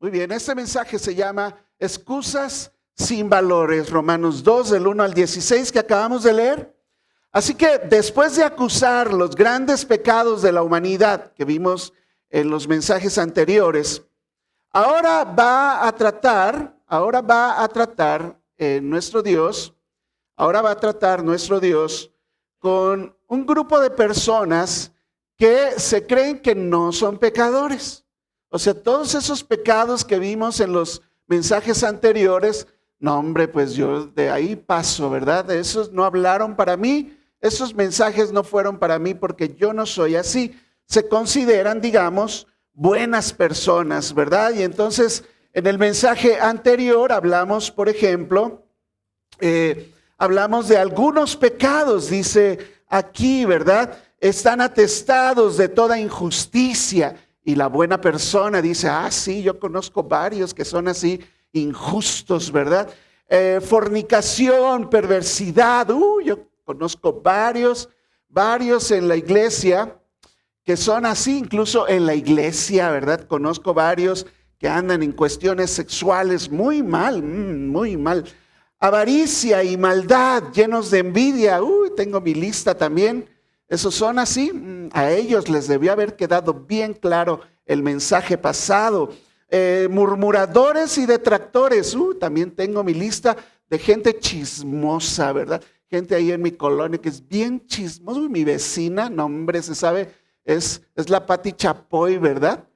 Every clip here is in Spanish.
Muy bien, este mensaje se llama Excusas sin valores, Romanos 2, del 1 al 16 que acabamos de leer. Así que después de acusar los grandes pecados de la humanidad que vimos en los mensajes anteriores, ahora va a tratar nuestro Dios con un grupo de personas que se creen que no son pecadores. O sea, todos esos pecados que vimos en los mensajes anteriores, no hombre, pues yo de ahí paso, ¿verdad? Esos no hablaron para mí, esos mensajes no fueron para mí porque yo no soy así. Se consideran, digamos, buenas personas, ¿verdad? Y entonces, en el mensaje anterior hablamos, por ejemplo, hablamos de algunos pecados, dice aquí, ¿verdad? Están atestados de toda injusticia. Y la buena persona dice, sí, yo conozco varios que son así injustos, ¿verdad? Fornicación, perversidad, yo conozco varios en la iglesia que son así, incluso en la iglesia, ¿verdad? Conozco varios que andan en cuestiones sexuales muy mal, muy mal. Avaricia y maldad, llenos de envidia, tengo mi lista también. Esos son así, a ellos les debió haber quedado bien claro el mensaje pasado. Murmuradores y detractores, también tengo mi lista de gente chismosa, ¿verdad? Gente ahí en mi colonia que es bien chismosa. Mi vecina, no hombre, se sabe, es la Pati Chapoy, ¿verdad?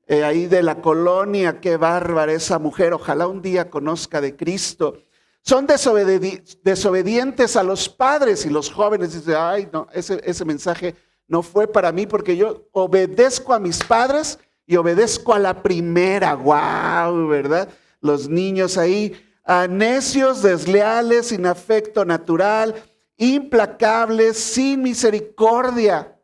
Ahí de la colonia, qué bárbara esa mujer, ojalá un día conozca de Cristo. Son desobedientes a los padres y los jóvenes dicen, no, ese mensaje no fue para mí porque yo obedezco a mis padres y obedezco a la primera. Wow, ¿verdad? Los niños ahí, necios, desleales, sin afecto natural, implacables, sin misericordia.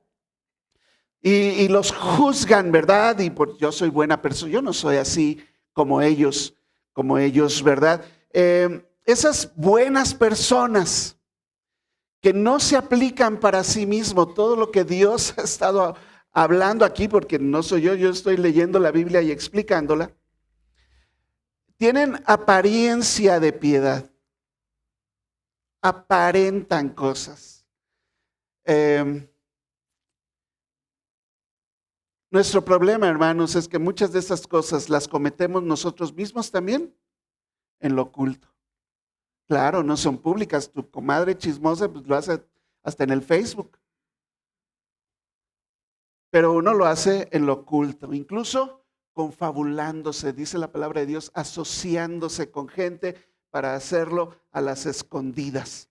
Y los juzgan, ¿verdad? Y yo soy buena persona, yo no soy así como ellos, ¿verdad? Esas buenas personas que no se aplican para sí mismo todo lo que Dios ha estado hablando aquí, porque no soy yo estoy leyendo la Biblia y explicándola, tienen apariencia de piedad, aparentan cosas. Nuestro problema, hermanos, es que muchas de estas cosas las cometemos nosotros mismos también en lo oculto. Claro, no son públicas. Tu comadre chismosa pues lo hace hasta en el Facebook. Pero uno lo hace en lo oculto, incluso confabulándose, dice la palabra de Dios, asociándose con gente para hacerlo a las escondidas.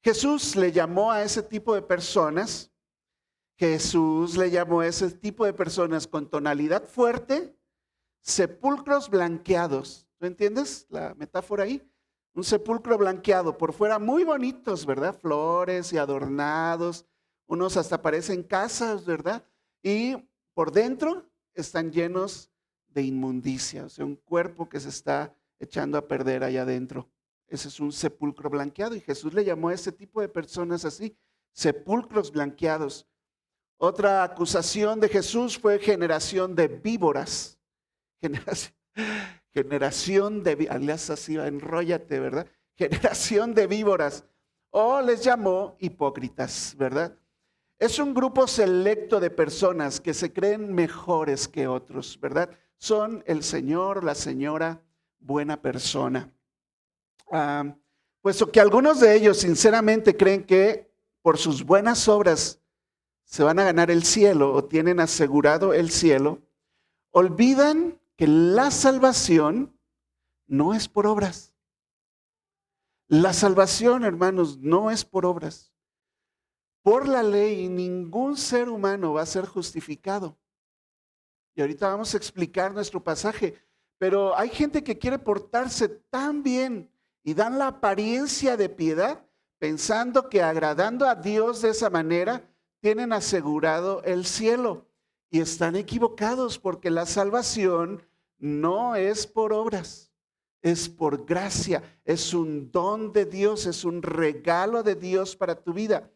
Jesús le llamó a ese tipo de personas, con tonalidad fuerte, sepulcros blanqueados. ¿Tú entiendes la metáfora ahí? Un sepulcro blanqueado, por fuera muy bonitos, ¿verdad? Flores y adornados, unos hasta parecen casas, ¿verdad? Y por dentro están llenos de inmundicia, o sea, un cuerpo que se está echando a perder allá adentro. Ese es un sepulcro blanqueado y Jesús le llamó a ese tipo de personas así, sepulcros blanqueados. Otra acusación de Jesús fue generación de víboras. Generación de víboras, así, enróllate, ¿verdad? Generación de víboras. O les llamó hipócritas, ¿verdad? Es un grupo selecto de personas que se creen mejores que otros, ¿verdad? Son el señor, la señora, buena persona. Puesto que algunos de ellos sinceramente creen que por sus buenas obras se van a ganar el cielo o tienen asegurado el cielo, olvidan que la salvación no es por obras. La salvación, hermanos, no es por obras. Por la ley, ningún ser humano va a ser justificado. Y ahorita vamos a explicar nuestro pasaje. Pero hay gente que quiere portarse tan bien y dan la apariencia de piedad, pensando que agradando a Dios de esa manera, tienen asegurado el cielo. Y están equivocados porque la salvación no es por obras, es por gracia, es un don de Dios, es un regalo de Dios para tu vida.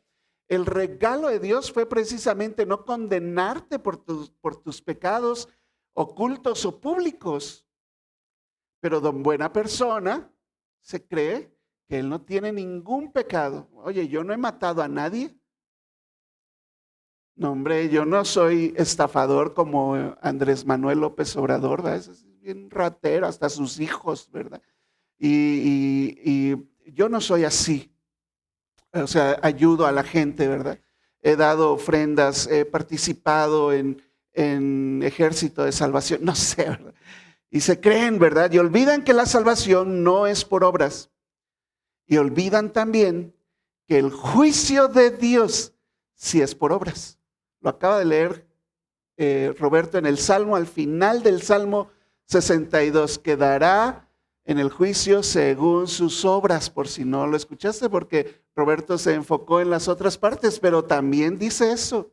El regalo de Dios fue precisamente no condenarte por tus pecados ocultos o públicos. Pero don buena persona se cree que él no tiene ningún pecado. Oye, yo no he matado a nadie. No, hombre, yo no soy estafador como Andrés Manuel López Obrador, ¿verdad? Es bien ratero, hasta sus hijos, ¿verdad? Y yo no soy así. O sea, ayudo a la gente, ¿verdad? He dado ofrendas, he participado en ejército de salvación, no sé, ¿verdad? Y se creen, ¿verdad? Y olvidan que la salvación no es por obras. Y olvidan también que el juicio de Dios sí es por obras. Lo acaba de leer Roberto en el Salmo, al final del Salmo 62, quedará en el juicio según sus obras, por si no lo escuchaste, porque Roberto se enfocó en las otras partes, pero también dice eso.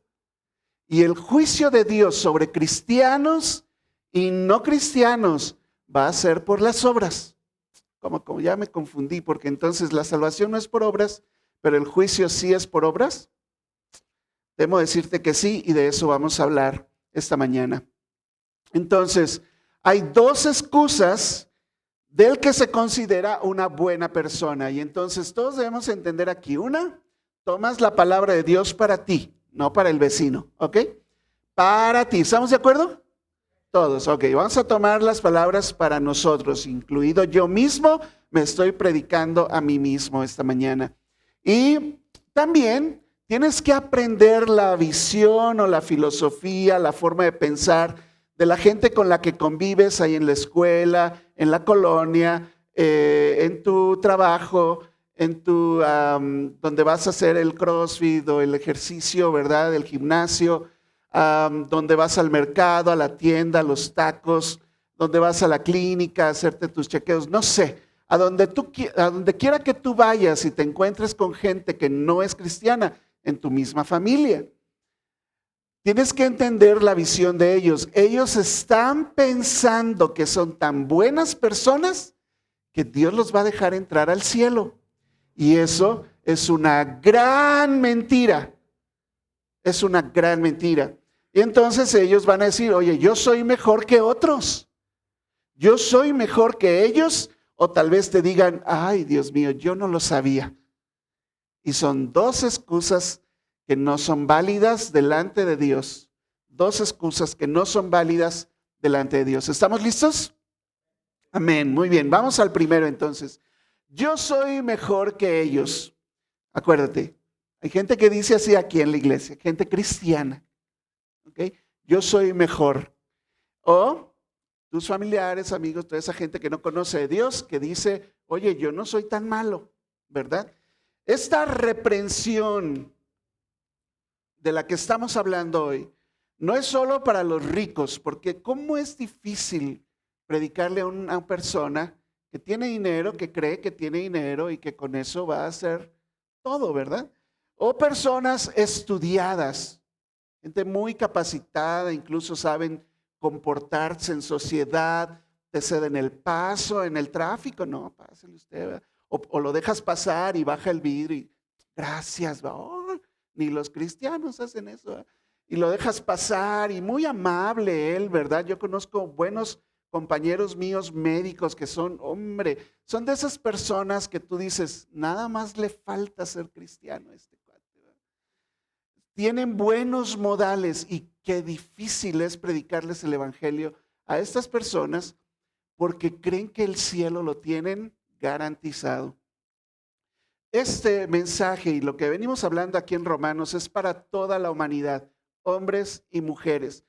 Y el juicio de Dios sobre cristianos y no cristianos va a ser por las obras. Como ya me confundí, porque entonces la salvación no es por obras, pero el juicio sí es por obras. Debo decirte que sí, y de eso vamos a hablar esta mañana. Entonces, hay dos excusas del que se considera una buena persona. Y entonces todos debemos entender aquí. Una, tomas la palabra de Dios para ti, no para el vecino, ¿ok? Para ti. ¿Estamos de acuerdo? Todos, ok. Vamos a tomar las palabras para nosotros, incluido yo mismo. Me estoy predicando a mí mismo esta mañana. Y también tienes que aprender la visión o la filosofía, la forma de pensar de la gente con la que convives ahí en la escuela, en la colonia, en tu trabajo, donde vas a hacer el CrossFit o el ejercicio, ¿verdad? El gimnasio, donde vas al mercado, a la tienda, a los tacos, donde vas a la clínica a hacerte tus chequeos, no sé. A donde quiera que tú vayas y te encuentres con gente que no es cristiana, en tu misma familia. Tienes que entender la visión de ellos. Ellos están pensando que son tan buenas personas que Dios los va a dejar entrar al cielo. Y eso es una gran mentira. Es una gran mentira. Y entonces ellos van a decir, oye, yo soy mejor que otros. Yo soy mejor que ellos. O tal vez te digan, ay, Dios mío, yo no lo sabía. Y son dos excusas que no son válidas delante de Dios. Dos excusas que no son válidas delante de Dios. ¿Estamos listos? Amén. Muy bien. Vamos al primero entonces. Yo soy mejor que ellos. Acuérdate, hay gente que dice así aquí en la iglesia, gente cristiana. ¿Okay? Yo soy mejor. O tus familiares, amigos, toda esa gente que no conoce a Dios, que dice, oye, yo no soy tan malo, ¿verdad? Esta reprensión de la que estamos hablando hoy no es solo para los ricos, porque cómo es difícil predicarle a una persona que tiene dinero, que cree que tiene dinero y que con eso va a hacer todo, ¿verdad? O personas estudiadas, gente muy capacitada, incluso saben comportarse en sociedad, te ceden el paso en el tráfico, no, pásale usted, ¿verdad? O lo dejas pasar y baja el vidrio y gracias, oh, ni los cristianos hacen eso, ¿verdad? Y lo dejas pasar y muy amable él, ¿verdad? Yo conozco buenos compañeros míos médicos que son, hombre, son de esas personas que tú dices, nada más le falta ser cristiano a este cuate, ¿verdad? Tienen buenos modales y qué difícil es predicarles el evangelio a estas personas porque creen que el cielo lo tienen garantizado. Este mensaje y lo que venimos hablando aquí en Romanos es para toda la humanidad, hombres y mujeres.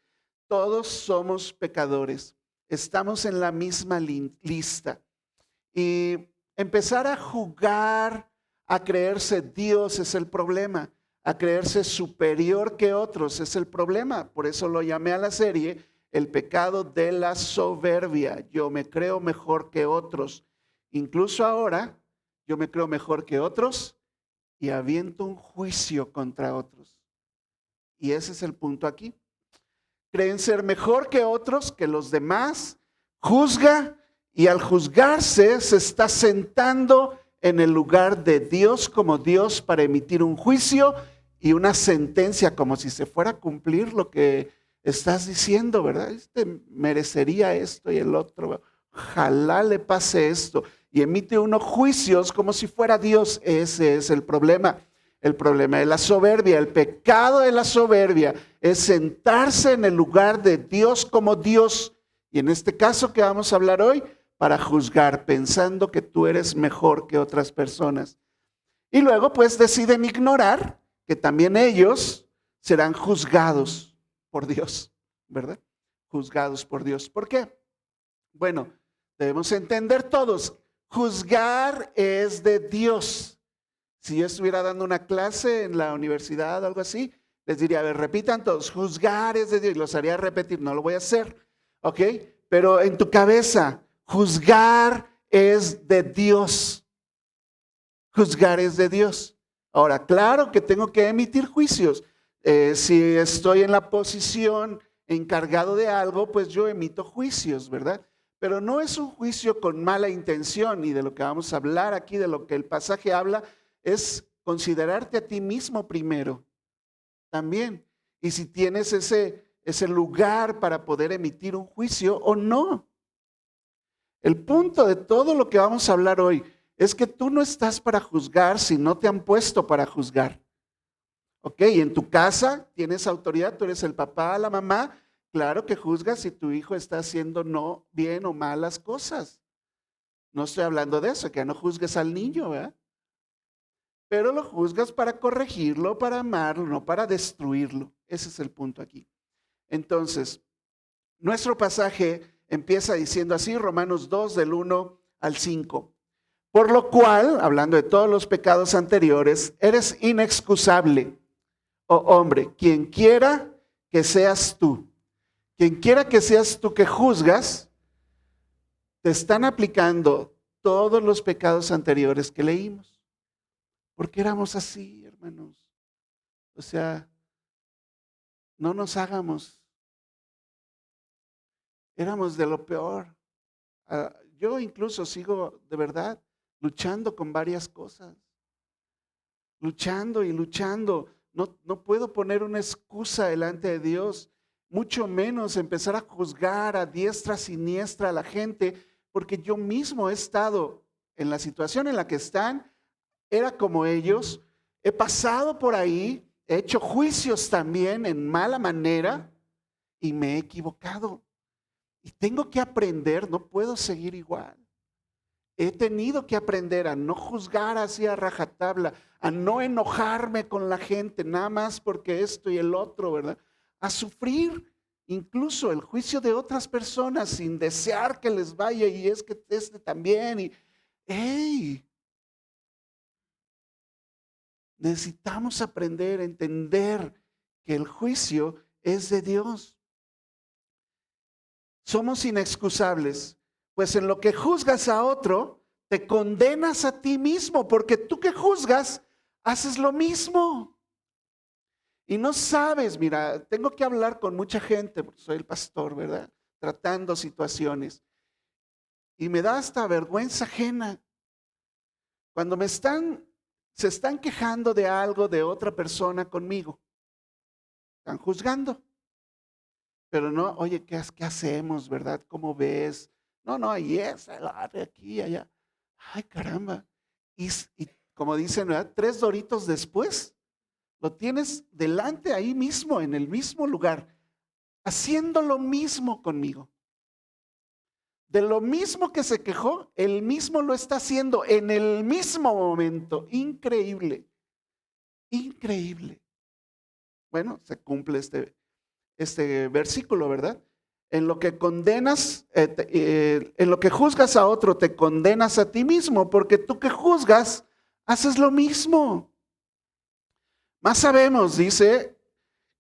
Todos somos pecadores, estamos en la misma lista. Y empezar a jugar, a creerse Dios es el problema, a creerse superior que otros es el problema. Por eso lo llamé a la serie El pecado de la soberbia. Yo me creo mejor que otros. Incluso ahora yo me creo mejor que otros y aviento un juicio contra otros. Y ese es el punto aquí. Creen ser mejor que otros, que los demás, juzga y al juzgarse se está sentando en el lugar de Dios como Dios para emitir un juicio y una sentencia como si se fuera a cumplir lo que estás diciendo, ¿verdad? Merecería esto y el otro. Ojalá le pase esto. Y emite unos juicios como si fuera Dios. Ese es el problema. El problema de la soberbia, el pecado de la soberbia es sentarse en el lugar de Dios como Dios. Y en este caso que vamos a hablar hoy, para juzgar, pensando que tú eres mejor que otras personas. Y luego pues deciden ignorar que también ellos serán juzgados por Dios, ¿verdad? Juzgados por Dios. ¿Por qué? Bueno, debemos entender todos, juzgar es de Dios. Si yo estuviera dando una clase en la universidad o algo así, les diría, a ver, repitan todos, juzgar es de Dios. Y los haría repetir, no lo voy a hacer, ¿ok? Pero en tu cabeza, juzgar es de Dios. Juzgar es de Dios. Ahora, claro que tengo que emitir juicios. Si estoy en la posición encargado de algo, pues yo emito juicios, ¿verdad? Pero no es un juicio con mala intención, y de lo que vamos a hablar aquí, de lo que el pasaje habla, es considerarte a ti mismo primero, también. Y si tienes ese lugar para poder emitir un juicio o no. El punto de todo lo que vamos a hablar hoy es que tú no estás para juzgar si no te han puesto para juzgar. ¿Ok? Y en tu casa tienes autoridad, tú eres el papá, la mamá. Claro que juzgas si tu hijo está haciendo no bien o malas cosas. No estoy hablando de eso, que no juzgues al niño, ¿verdad? Pero lo juzgas para corregirlo, para amarlo, no para destruirlo. Ese es el punto aquí. Entonces, nuestro pasaje empieza diciendo así, Romanos 2, del 1 al 5. Por lo cual, hablando de todos los pecados anteriores, eres inexcusable, oh hombre, quien quiera que seas tú. Quien quiera que seas tú que juzgas, te están aplicando todos los pecados anteriores que leímos. Porque éramos así, hermanos. O sea, no nos hagamos. Éramos de lo peor. Yo incluso sigo de verdad luchando con varias cosas. Luchando y luchando. No puedo poner una excusa delante de Dios, mucho menos empezar a juzgar a diestra, siniestra a la gente, porque yo mismo he estado en la situación en la que están. Era como ellos, he pasado por ahí, he hecho juicios también en mala manera y me he equivocado. Y tengo que aprender, no puedo seguir igual. He tenido que aprender a no juzgar así a rajatabla, a no enojarme con la gente, nada más porque esto y el otro, ¿verdad? A sufrir incluso el juicio de otras personas sin desear que les vaya y es que este también. Y, ¡hey! Necesitamos aprender a entender que el juicio es de Dios. Somos inexcusables, pues en lo que juzgas a otro, te condenas a ti mismo, porque tú que juzgas, haces lo mismo. Y no sabes, mira, tengo que hablar con mucha gente, porque soy el pastor, ¿verdad? Tratando situaciones. Y me da hasta vergüenza ajena. Cuando se están quejando de algo de otra persona conmigo. Están juzgando. Pero no, oye, ¿qué hacemos, verdad? ¿Cómo ves? No, ahí es, aquí, allá. Ay, caramba. Y como dicen, ¿verdad? 3 doritos después, lo tienes delante ahí mismo, en el mismo lugar, haciendo lo mismo conmigo. De lo mismo que se quejó, él mismo lo está haciendo en el mismo momento. Increíble. Increíble. Bueno, se cumple este versículo, ¿verdad? En lo que condenas, en lo que juzgas a otro, te condenas a ti mismo, porque tú que juzgas, haces lo mismo. Más sabemos, dice,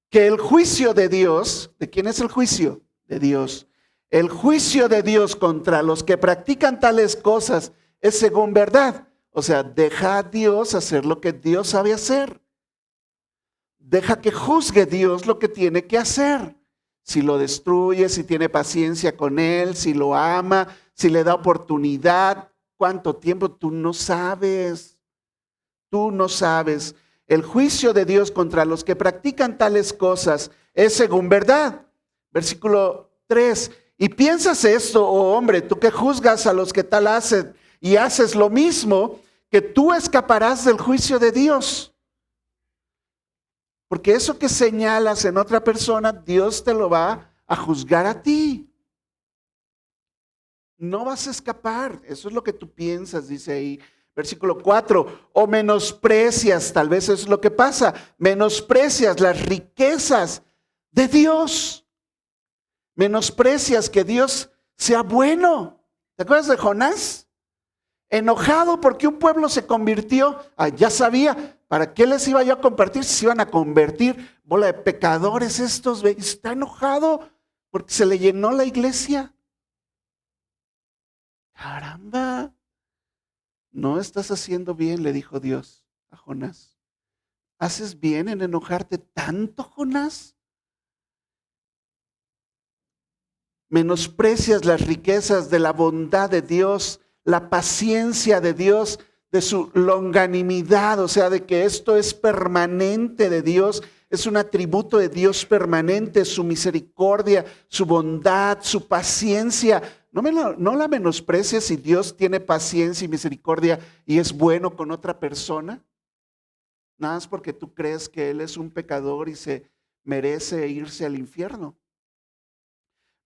que el juicio de Dios, ¿de quién es el juicio? De Dios. El juicio de Dios contra los que practican tales cosas es según verdad. O sea, deja a Dios hacer lo que Dios sabe hacer. Deja que juzgue Dios lo que tiene que hacer. Si lo destruye, si tiene paciencia con él, si lo ama, si le da oportunidad. ¿Cuánto tiempo? Tú no sabes. Tú no sabes. El juicio de Dios contra los que practican tales cosas es según verdad. Versículo 3. Y piensas esto, oh hombre, tú que juzgas a los que tal hacen y haces lo mismo, que tú escaparás del juicio de Dios. Porque eso que señalas en otra persona, Dios te lo va a juzgar a ti. No vas a escapar. Eso es lo que tú piensas, dice ahí. Versículo 4. O menosprecias, tal vez eso es lo que pasa. Menosprecias las riquezas de Dios. Menosprecias que Dios sea bueno. ¿Te acuerdas de Jonás? Enojado porque un pueblo se convirtió. Ya sabía, ¿para qué les iba yo a compartir si se iban a convertir? Bola de pecadores estos. Está enojado porque se le llenó la iglesia. Caramba, no estás haciendo bien, le dijo Dios a Jonás. ¿Haces bien en enojarte tanto, Jonás? Menosprecias las riquezas de la bondad de Dios, la paciencia de Dios, de su longanimidad, o sea, de que esto es permanente de Dios, es un atributo de Dios permanente, su misericordia, su bondad, su paciencia. No la menosprecies si Dios tiene paciencia y misericordia y es bueno con otra persona. Nada más porque tú crees que Él es un pecador y se merece irse al infierno.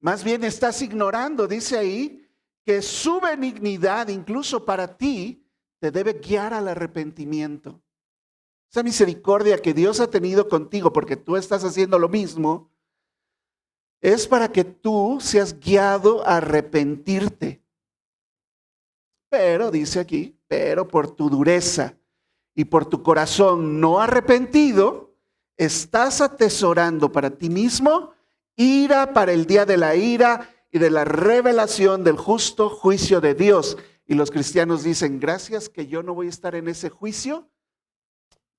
Más bien estás ignorando, dice ahí, que su benignidad incluso para ti te debe guiar al arrepentimiento. Esa misericordia que Dios ha tenido contigo porque tú estás haciendo lo mismo, es para que tú seas guiado a arrepentirte. Pero, dice aquí, pero por tu dureza y por tu corazón no arrepentido, estás atesorando para ti mismo ira para el día de la ira y de la revelación del justo juicio de Dios. Y los cristianos dicen, gracias que yo no voy a estar en ese juicio.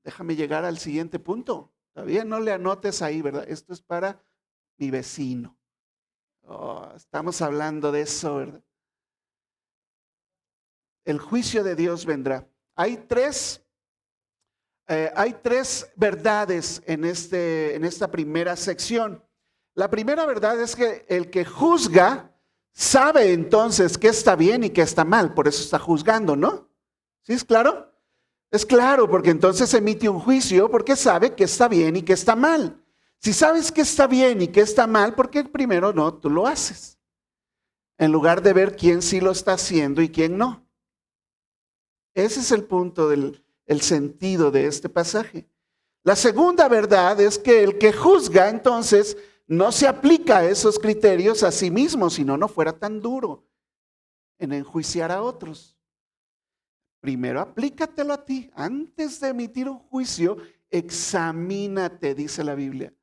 Déjame llegar al siguiente punto. Todavía no le anotes ahí, ¿verdad? Esto es para mi vecino. Estamos hablando de eso, ¿verdad? El juicio de Dios vendrá. Hay tres verdades en esta primera sección. La primera verdad es que el que juzga sabe entonces qué está bien y qué está mal. Por eso está juzgando, ¿no? ¿Sí es claro? Es claro, porque entonces emite un juicio porque sabe qué está bien y qué está mal. Si sabes qué está bien y qué está mal, ¿por qué primero no tú lo haces? En lugar de ver quién sí lo está haciendo y quién no. Ese es el punto el sentido de este pasaje. La segunda verdad es que el que juzga entonces no se aplica a esos criterios a sí mismo, si no fuera tan duro en enjuiciar a otros. Primero aplícatelo a ti. Antes de emitir un juicio, examínate, dice la Biblia.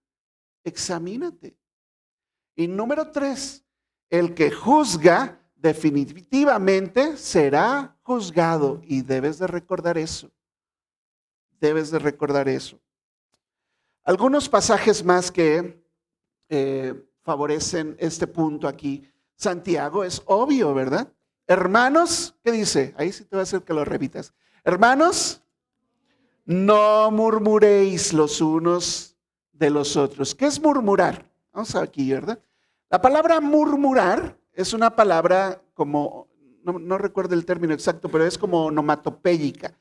Examínate. Y número 3, el que juzga definitivamente será juzgado. Y debes de recordar eso. Debes de recordar eso. Algunos pasajes más que favorecen este punto aquí. Santiago es obvio, ¿verdad? Hermanos, ¿qué dice? Ahí sí te va a hacer que lo repitas. Hermanos, no murmuréis los unos de los otros. ¿Qué es murmurar? Vamos a ver aquí, ¿verdad? La palabra murmurar es una palabra como, no recuerdo el término exacto, pero es como onomatopéyica.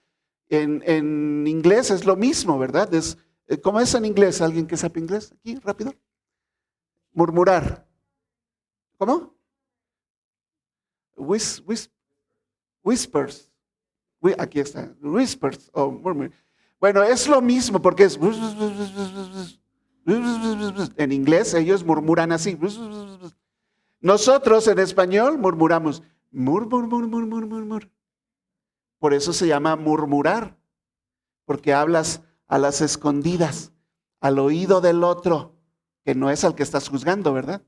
En inglés es lo mismo, ¿verdad? ¿Cómo es en inglés? ¿Alguien que sabe inglés? Aquí, rápido. Murmurar. ¿Cómo? Whispers. Aquí está. Whispers o murmur. Bueno, es lo mismo porque es en inglés ellos murmuran así. Nosotros en español murmuramos mur. Por eso se llama murmurar, porque hablas a las escondidas, al oído del otro, que no es al que estás juzgando, ¿verdad?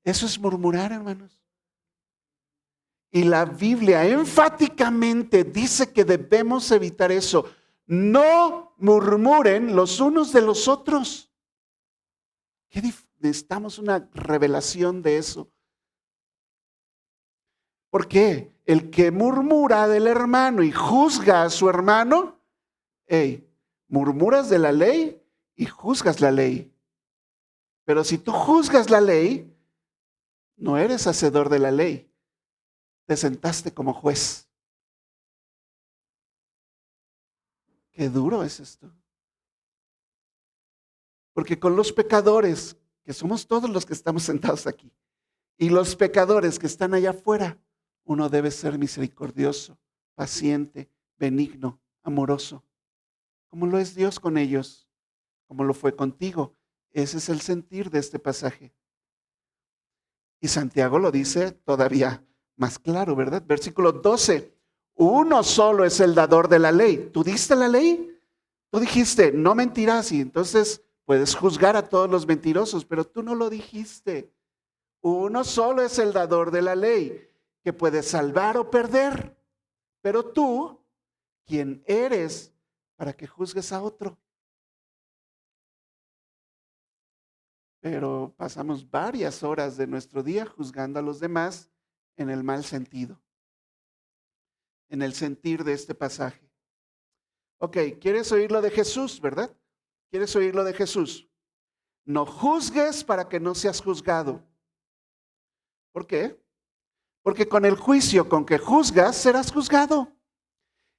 Eso es murmurar, hermanos. Y la Biblia enfáticamente dice que debemos evitar eso. No murmuren los unos de los otros. Necesitamos una revelación de eso. ¿Por qué? El que murmura del hermano y juzga a su hermano, murmuras de la ley y juzgas la ley. Pero si tú juzgas la ley, no eres hacedor de la ley. Te sentaste como juez. Qué duro es esto. Porque con los pecadores, que somos todos los que estamos sentados aquí, y los pecadores que están allá afuera, uno debe ser misericordioso, paciente, benigno, amoroso, como lo es Dios con ellos, como lo fue contigo. Ese es el sentir de este pasaje. Y Santiago lo dice todavía más claro, ¿verdad? Versículo 12. Uno solo es el dador de la ley. ¿Tú diste la ley? Tú dijiste, no mentirás, y entonces puedes juzgar a todos los mentirosos, pero tú no lo dijiste. Uno solo es el dador de la ley, que puede salvar o perder. Pero tú, ¿quién eres para que juzgues a otro? Pero pasamos varias horas de nuestro día juzgando a los demás en el mal sentido, en el sentir de este pasaje. Ok, ¿quieres oír lo de Jesús, verdad? ¿Quieres oír lo de Jesús? No juzgues para que no seas juzgado. ¿Por qué? Porque con el juicio con que juzgas, serás juzgado.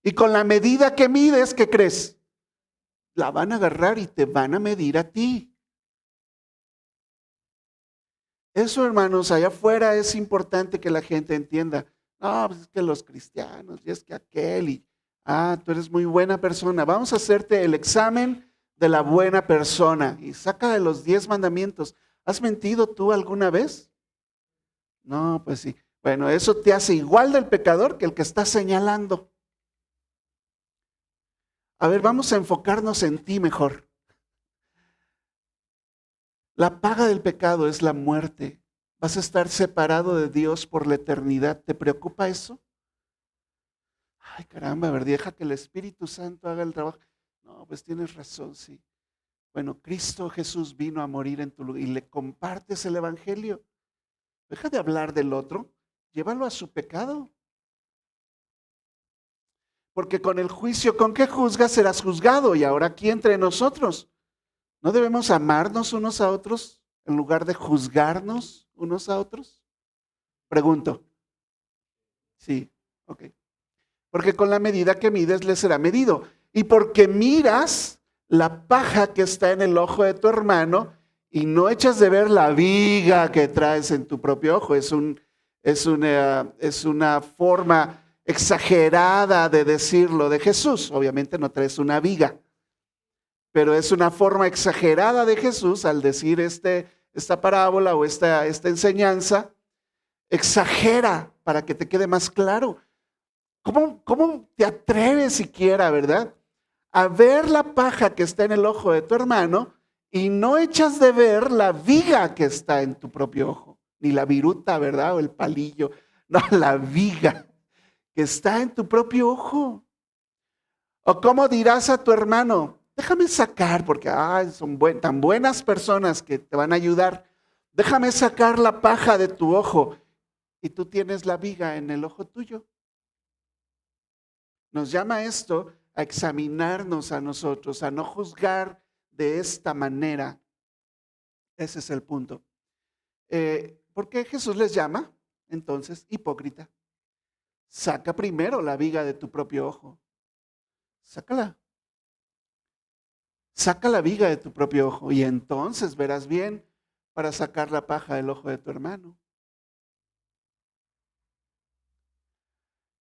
Y con la medida que mides, ¿qué crees? La van a agarrar y te van a medir a ti. Eso, hermanos, allá afuera es importante que la gente entienda. No, pues es que los cristianos, y es que aquel, y tú eres muy buena persona. Vamos a hacerte el examen de la buena persona. Y saca de los 10 mandamientos. ¿Has mentido tú alguna vez? No, pues sí. Bueno, eso te hace igual del pecador que el que está señalando. A ver, vamos a enfocarnos en ti mejor. La paga del pecado es la muerte. Vas a estar separado de Dios por la eternidad. ¿Te preocupa eso? Ay, caramba, a ver, deja que el Espíritu Santo haga el trabajo. No, pues tienes razón, sí. Bueno, Cristo Jesús vino a morir en tu lugar y le compartes el Evangelio. Deja de hablar del otro, llévalo a su pecado. Porque con el juicio con que juzgas serás juzgado. Y ahora aquí entre nosotros, ¿no debemos amarnos unos a otros en lugar de juzgarnos unos a otros? Pregunto. Sí, ok. Porque con la medida que mides le será medido. Y porque miras la paja que está en el ojo de tu hermano y no echas de ver la viga que traes en tu propio ojo. Es una forma exagerada de decirlo de Jesús. Obviamente no traes una viga, pero es una forma exagerada de Jesús al decir esta parábola o esta enseñanza. Exagera para que te quede más claro. ¿Cómo te atreves siquiera, verdad, a ver la paja que está en el ojo de tu hermano y no echas de ver la viga que está en tu propio ojo? Ni la viruta, ¿verdad? O el palillo. No, la viga que está en tu propio ojo. ¿O cómo dirás a tu hermano? Déjame sacar, porque son tan buenas personas que te van a ayudar. Déjame sacar la paja de tu ojo. Y tú tienes la viga en el ojo tuyo. Nos llama esto a examinarnos a nosotros, a no juzgar de esta manera. Ese es el punto. ¿Por qué Jesús les llama entonces hipócrita? Saca primero la viga de tu propio ojo. Sácala. Saca la viga de tu propio ojo y entonces verás bien para sacar la paja del ojo de tu hermano.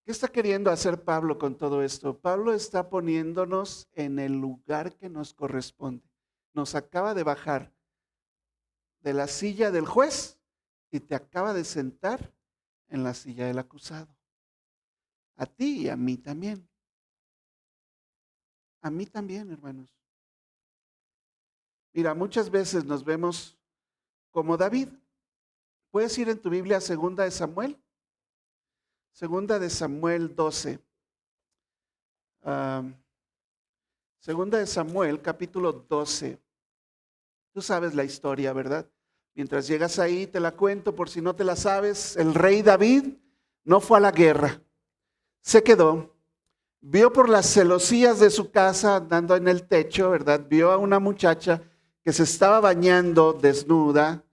¿Qué está queriendo hacer Pablo con todo esto? Pablo está poniéndonos en el lugar que nos corresponde. Nos acaba de bajar de la silla del juez y te acaba de sentar en la silla del acusado. A ti y a mí también. A mí también, hermanos. Mira, muchas veces nos vemos como David. ¿Puedes ir en tu Biblia a 2 de Samuel? 2 de Samuel 12. 2 de Samuel, capítulo 12. Tú sabes la historia, ¿verdad? Mientras llegas ahí, te la cuento por si no te la sabes. El rey David no fue a la guerra. Se quedó. Vio por las celosías de su casa andando en el techo, ¿verdad? Vio a una muchacha que se estaba bañando desnuda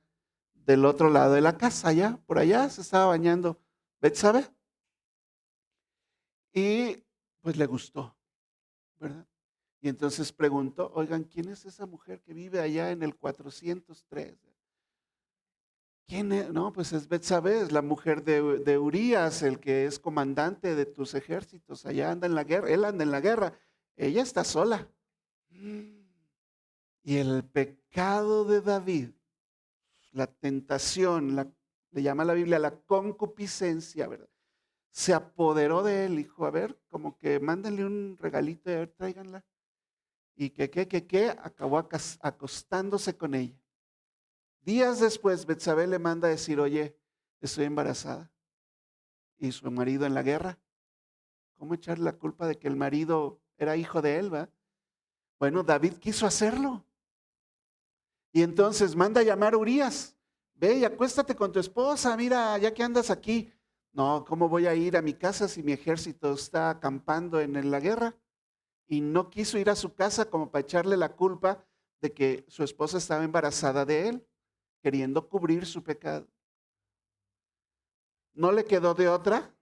del otro lado de la casa, allá, por allá se estaba bañando Betsabé. Y pues le gustó, ¿verdad? Y entonces preguntó, oigan, ¿quién es esa mujer que vive allá en el 403? ¿Quién es? No, pues es Betsabé, es la mujer de Urías, el que es comandante de tus ejércitos. Allá anda en la guerra, él anda en la guerra. Ella está sola. Y el pecado de David, la tentación, le llama la Biblia la concupiscencia, ¿verdad? Se apoderó de él, dijo, a ver, como que mándenle un regalito y a ver, tráiganla. Y acabó acostándose con ella. Días después, Betsabé le manda a decir, oye, estoy embarazada. Y su marido en la guerra. ¿Cómo echarle la culpa de que el marido era hijo de él, va? Bueno, David quiso hacerlo. Y entonces manda a llamar a Urías. Ve y acuéstate con tu esposa, mira, ya que andas aquí. No, ¿cómo voy a ir a mi casa si mi ejército está acampando en la guerra? Y no quiso ir a su casa como para echarle la culpa de que su esposa estaba embarazada de él, queriendo cubrir su pecado. No le quedó de otra.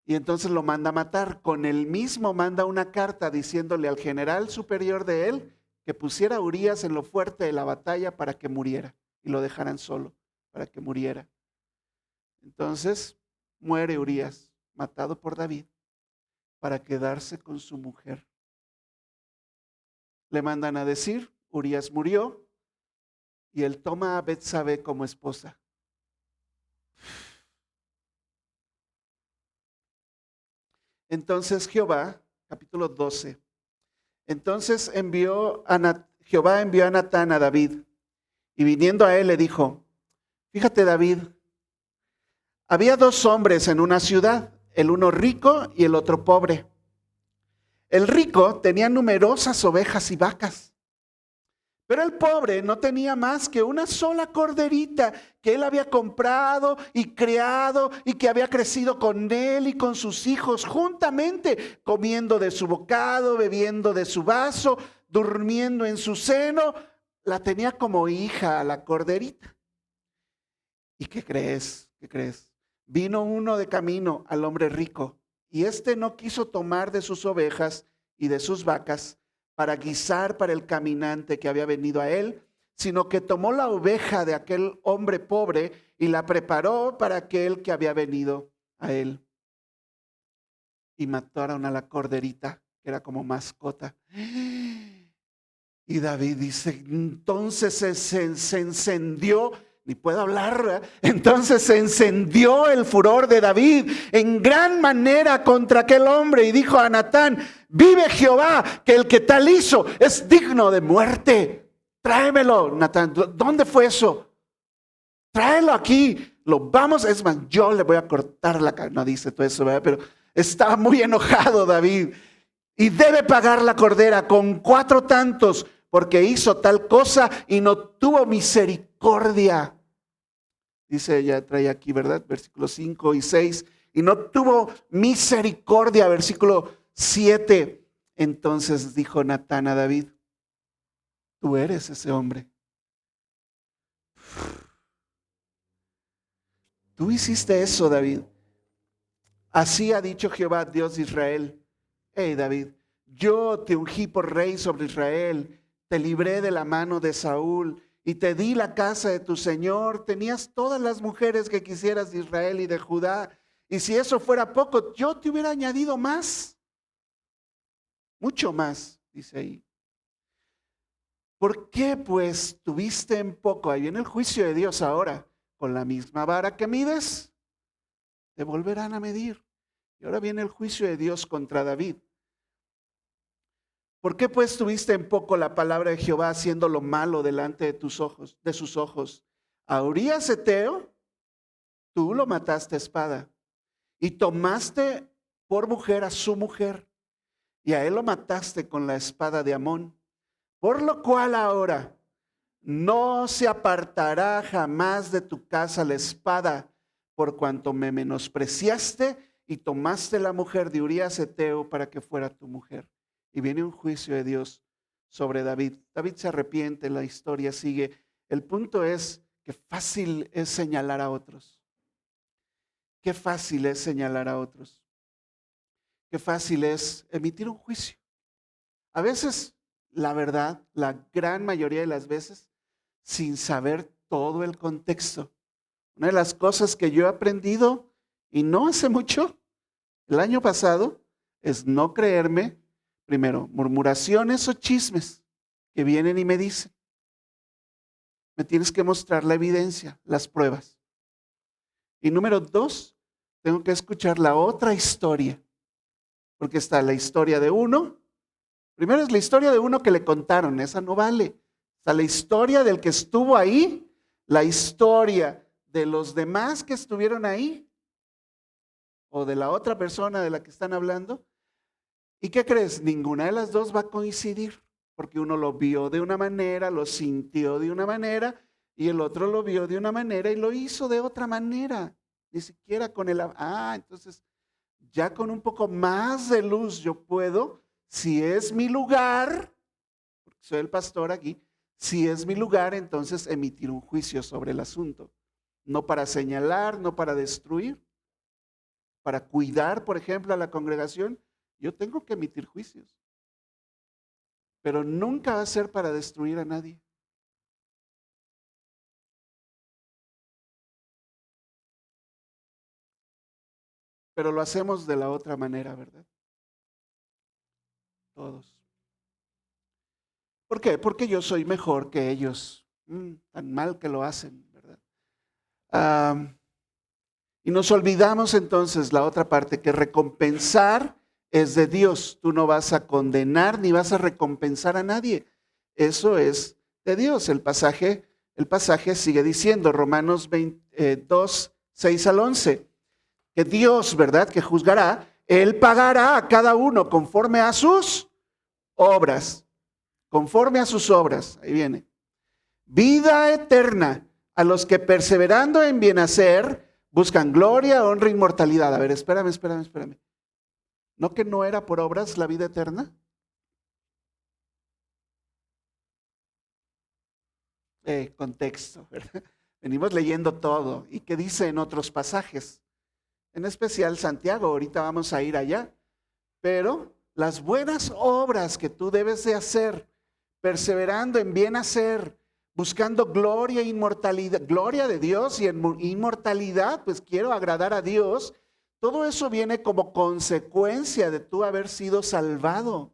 Y entonces lo manda a matar. Con él mismo manda una carta diciéndole al general superior de él que pusiera a Urías en lo fuerte de la batalla para que muriera y lo dejaran solo para que muriera. Entonces muere Urías, matado por David, para quedarse con su mujer. Le mandan a decir, Urías murió y él toma a Betsabé como esposa. Entonces Jehová, capítulo 12, entonces Jehová envió a Natán a David y viniendo a él le dijo, fíjate David, había dos hombres en una ciudad, el uno rico y el otro pobre. El rico tenía numerosas ovejas y vacas, pero el pobre no tenía más que una sola corderita que él había comprado y criado y que había crecido con él y con sus hijos juntamente, comiendo de su bocado, bebiendo de su vaso, durmiendo en su seno. La tenía como hija a la corderita. ¿Y qué crees? ¿Qué crees? Vino uno de camino al hombre rico y éste no quiso tomar de sus ovejas y de sus vacas para guisar para el caminante que había venido a él, sino que tomó la oveja de aquel hombre pobre y la preparó para aquel que había venido a él. Y mataron a la corderita, que era como mascota. Y David dice, entonces se encendió, ni puedo hablar, ¿verdad? Entonces se encendió el furor de David en gran manera contra aquel hombre y dijo a Natán, vive Jehová, que el que tal hizo es digno de muerte. Tráemelo, Natán. ¿Dónde fue eso? Tráelo aquí. Lo vamos, es más, yo le voy a cortar la cabeza. No dice todo eso, ¿verdad? Pero estaba muy enojado David. Y debe pagar la cordera con 4 tantos, porque hizo tal cosa y no tuvo misericordia. Dice, ella trae aquí, ¿verdad? Versículos 5 y 6. Y no tuvo misericordia, versículo 7. Entonces dijo Natán a David, tú eres ese hombre. Tú hiciste eso, David. Así ha dicho Jehová, Dios de Israel. Hey, David, yo te ungí por rey sobre Israel, te libré de la mano de Saúl y te di la casa de tu Señor. Tenías todas las mujeres que quisieras de Israel y de Judá. Y si eso fuera poco, yo te hubiera añadido más. Mucho más, dice ahí. ¿Por qué pues tuviste en poco? Ahí viene el juicio de Dios ahora. Con la misma vara que mides, te volverán a medir. Y ahora viene el juicio de Dios contra David. ¿Por qué pues tuviste en poco la palabra de Jehová haciendo lo malo delante de tus ojos, de sus ojos? A Urías Eteo, tú lo mataste a espada y tomaste por mujer a su mujer y a él lo mataste con la espada de Amón. Por lo cual ahora no se apartará jamás de tu casa la espada, por cuanto me menospreciaste y tomaste la mujer de Urías Eteo para que fuera tu mujer. Y viene un juicio de Dios sobre David. David se arrepiente, la historia sigue. El punto es que fácil es señalar a otros. Qué fácil es señalar a otros. Qué fácil es emitir un juicio. A veces, la verdad, la gran mayoría de las veces, sin saber todo el contexto. Una de las cosas que yo he aprendido, y no hace mucho, el año pasado, es no creerme, primero, murmuraciones o chismes que vienen y me dicen. Me tienes que mostrar la evidencia, las pruebas. Y número 2, tengo que escuchar la otra historia. Porque está la historia de uno. Primero es la historia de uno que le contaron, esa no vale. Está la historia del que estuvo ahí, la historia de los demás que estuvieron ahí, o de la otra persona de la que están hablando. ¿Y qué crees? Ninguna de las dos va a coincidir, porque uno lo vio de una manera, lo sintió de una manera, y el otro lo vio de una manera y lo hizo de otra manera. Ni siquiera con el... entonces ya con un poco más de luz yo puedo, si es mi lugar, porque soy el pastor aquí, si es mi lugar, entonces emitir un juicio sobre el asunto. No para señalar, no para destruir, para cuidar, por ejemplo, a la congregación, yo tengo que emitir juicios. Pero nunca va a ser para destruir a nadie. Pero lo hacemos de la otra manera, ¿verdad? Todos. ¿Por qué? Porque yo soy mejor que ellos. Tan mal que lo hacen, ¿verdad? Y nos olvidamos entonces la otra parte, que recompensar es de Dios. Tú no vas a condenar ni vas a recompensar a nadie. Eso es de Dios. El pasaje sigue diciendo, Romanos 2, 6 al 11, que Dios, ¿verdad?, que juzgará, Él pagará a cada uno conforme a sus obras. Conforme a sus obras. Ahí viene. Vida eterna a los que perseverando en bien hacer buscan gloria, honra e inmortalidad. A ver, espérame. ¿No que no era por obras la vida eterna? Contexto, ¿verdad? Venimos leyendo todo. ¿Y qué dice en otros pasajes? En especial Santiago, ahorita vamos a ir allá. Pero las buenas obras que tú debes de hacer, perseverando en bien hacer, buscando gloria e inmortalidad, gloria de Dios y inmortalidad, pues quiero agradar a Dios. Todo eso viene como consecuencia de tú haber sido salvado.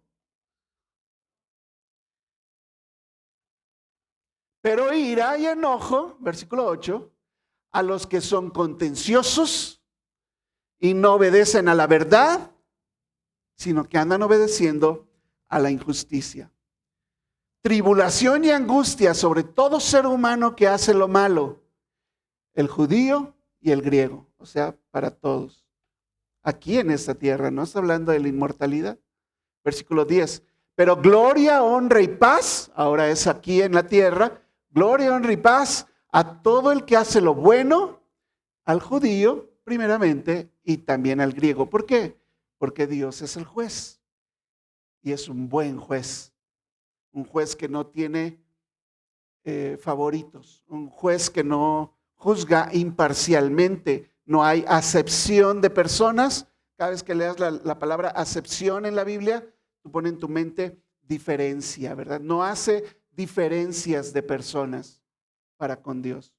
Pero ira y enojo, versículo 8, a los que son contenciosos y no obedecen a la verdad, sino que andan obedeciendo a la injusticia. Tribulación y angustia sobre todo ser humano que hace lo malo, el judío y el griego, o sea, para todos. Aquí en esta tierra, no está hablando de la inmortalidad. Versículo 10, pero gloria, honra y paz, ahora es aquí en la tierra, gloria, honra y paz a todo el que hace lo bueno, al judío primeramente y también al griego. ¿Por qué? Porque Dios es el juez y es un buen juez. Un juez que no tiene favoritos, un juez que no juzga imparcialmente, no hay acepción de personas. Cada vez que leas la palabra acepción en la Biblia, tú pones en tu mente diferencia, ¿verdad? No hace diferencias de personas para con Dios.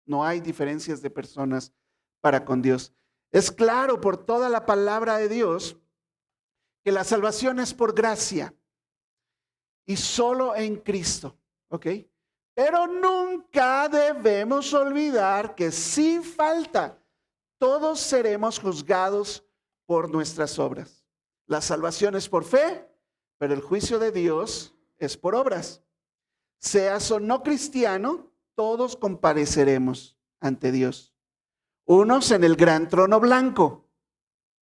No hay diferencias de personas para con Dios. Es claro por toda la palabra de Dios que la salvación es por gracia y solo en Cristo, ¿ok? Pero nunca debemos olvidar que sin falta todos seremos juzgados por nuestras obras. La salvación es por fe, pero el juicio de Dios es por obras. Seas o no cristiano, todos compareceremos ante Dios. Unos en el gran trono blanco.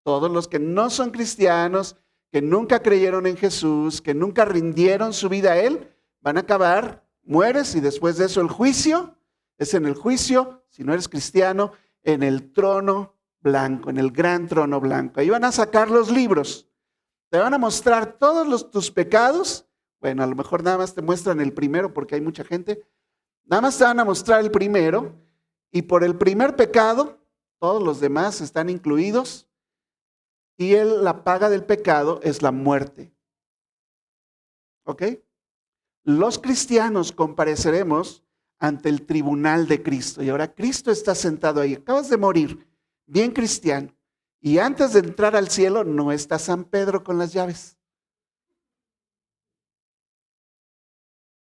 Todos los que no son cristianos, que nunca creyeron en Jesús, que nunca rindieron su vida a Él, van a acabar, mueres y después de eso el juicio, es en el juicio, si no eres cristiano, en el trono blanco, en el gran trono blanco. Ahí van a sacar los libros, te van a mostrar todos tus pecados, Bueno, a lo mejor nada más te muestran el primero porque hay mucha gente. Nada más te van a mostrar el primero y por el primer pecado, todos los demás están incluidos y la paga del pecado es la muerte. ¿Ok? Los cristianos compareceremos ante el tribunal de Cristo y ahora Cristo está sentado ahí. Acabas de morir, bien cristiano, y antes de entrar al cielo no está San Pedro con las llaves.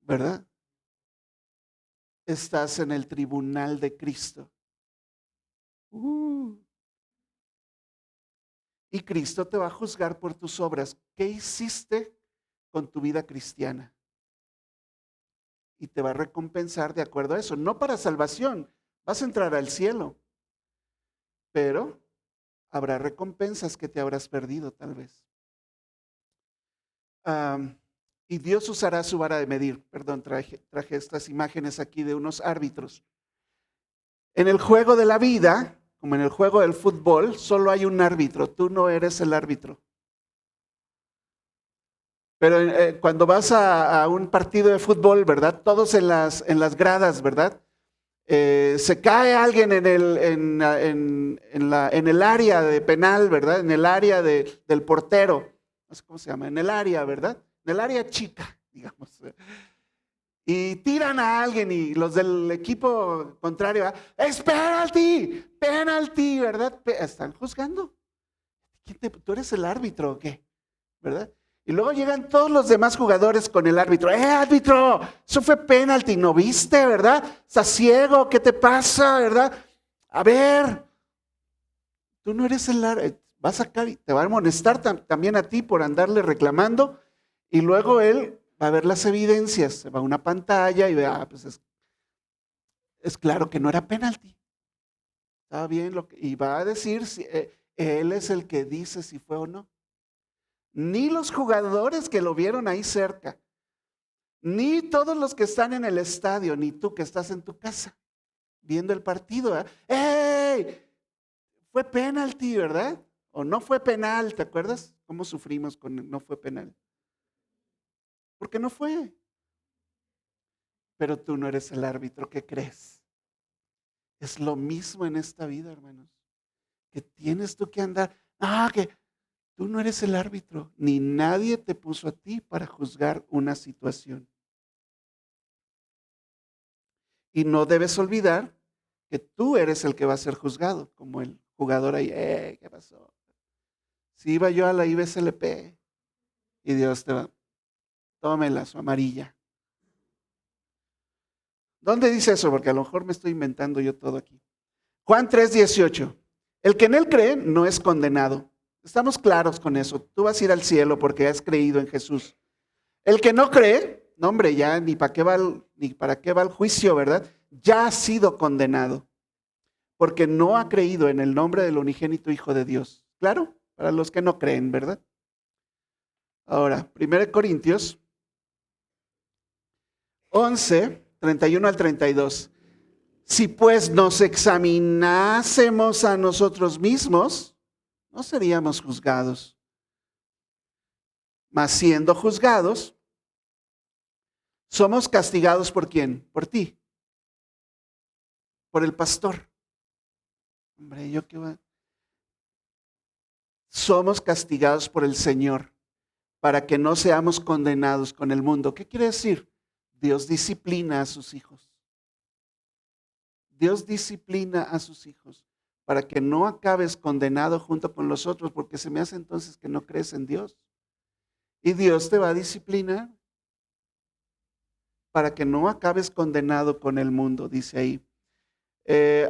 ¿Verdad? Estás en el tribunal de Cristo. Y Cristo te va a juzgar por tus obras. ¿Qué hiciste con tu vida cristiana? Y te va a recompensar de acuerdo a eso. No para salvación, vas a entrar al cielo. Pero habrá recompensas que te habrás perdido tal vez. Y Dios usará su vara de medir. Perdón, traje estas imágenes aquí de unos árbitros. En el juego de la vida, como en el juego del fútbol, solo hay un árbitro. Tú no eres el árbitro. Pero cuando vas a un partido de fútbol, ¿verdad? Todos en las gradas, ¿verdad? Se cae alguien en el área de penal, ¿verdad? En el área del portero. No sé cómo se llama. En el área, ¿verdad? En el área chica, digamos. Y tiran a alguien y los del equipo contrario, ¡es penalti! ¡Penalti! ¿Verdad? Están juzgando. ¿Tú eres el árbitro o qué? ¿Verdad? Y luego llegan todos los demás jugadores con el árbitro. Árbitro! Eso fue penalti, ¿no viste, verdad? ¿Estás ciego? ¿Qué te pasa, verdad? A ver, tú no eres el árbitro. Va a sacar y te va a amonestar también a ti por andarle reclamando. Y luego él va a ver las evidencias. Se va a una pantalla y ve, pues es claro que no era penalti. Estaba bien y va a decir si él es el que dice si fue o no. Ni los jugadores que lo vieron ahí cerca, ni todos los que están en el estadio, ni tú que estás en tu casa viendo el partido. ¡Ey! Fue penalti, ¿verdad? O no fue penal, ¿te acuerdas? ¿Cómo sufrimos con no fue penal? Porque no fue. Pero tú no eres el árbitro, ¿qué crees? Es lo mismo en esta vida, hermanos. Que tienes tú que andar, que tú no eres el árbitro, ni nadie te puso a ti para juzgar una situación. Y no debes olvidar que tú eres el que va a ser juzgado, como el jugador ahí, ¿qué pasó? Si iba yo a la IBSLP y Dios te va, tómela, su amarilla. ¿Dónde dice eso? Porque a lo mejor me estoy inventando yo todo aquí. Juan 3:18. El que en él cree no es condenado. Estamos claros con eso. Tú vas a ir al cielo porque has creído en Jesús. El que no cree, no hombre, ya ni para qué va el juicio, ¿verdad? Ya ha sido condenado porque no ha creído en el nombre del unigénito Hijo de Dios. Claro, para los que no creen, ¿verdad? Ahora, 1 Corintios 11, 31 al 32. Si pues nos examinásemos a nosotros mismos, no seríamos juzgados. Mas siendo juzgados, somos castigados ¿por quién? Por ti. Por el pastor. Hombre, ¿yo qué va? Somos castigados por el Señor para que no seamos condenados con el mundo. ¿Qué quiere decir? Dios disciplina a sus hijos. Dios disciplina a sus hijos para que no acabes condenado junto con los otros, porque se me hace entonces que no crees en Dios. Y Dios te va a disciplinar para que no acabes condenado con el mundo, dice ahí.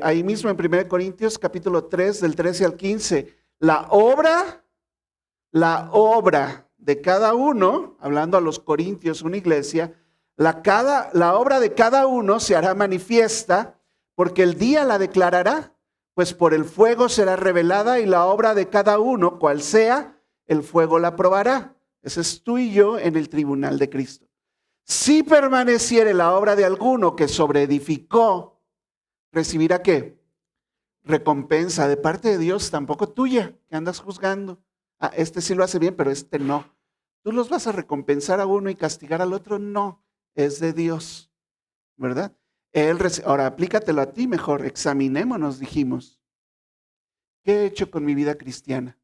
Ahí mismo en 1 Corintios capítulo 3, del 13 al 15, la obra de cada uno, hablando a los corintios, una iglesia, la obra de cada uno se hará manifiesta, porque el día la declarará, pues por el fuego será revelada y la obra de cada uno, cual sea, el fuego la probará. Ese es tú y yo en el tribunal de Cristo. Si permaneciere la obra de alguno que sobreedificó, ¿recibirá qué? Recompensa de parte de Dios, tampoco tuya, que andas juzgando. Este sí lo hace bien, pero este no. ¿Tú los vas a recompensar a uno y castigar al otro? No, es de Dios, ¿verdad? Ahora aplícatelo a ti mejor, examinémonos, dijimos. ¿Qué he hecho con mi vida cristiana?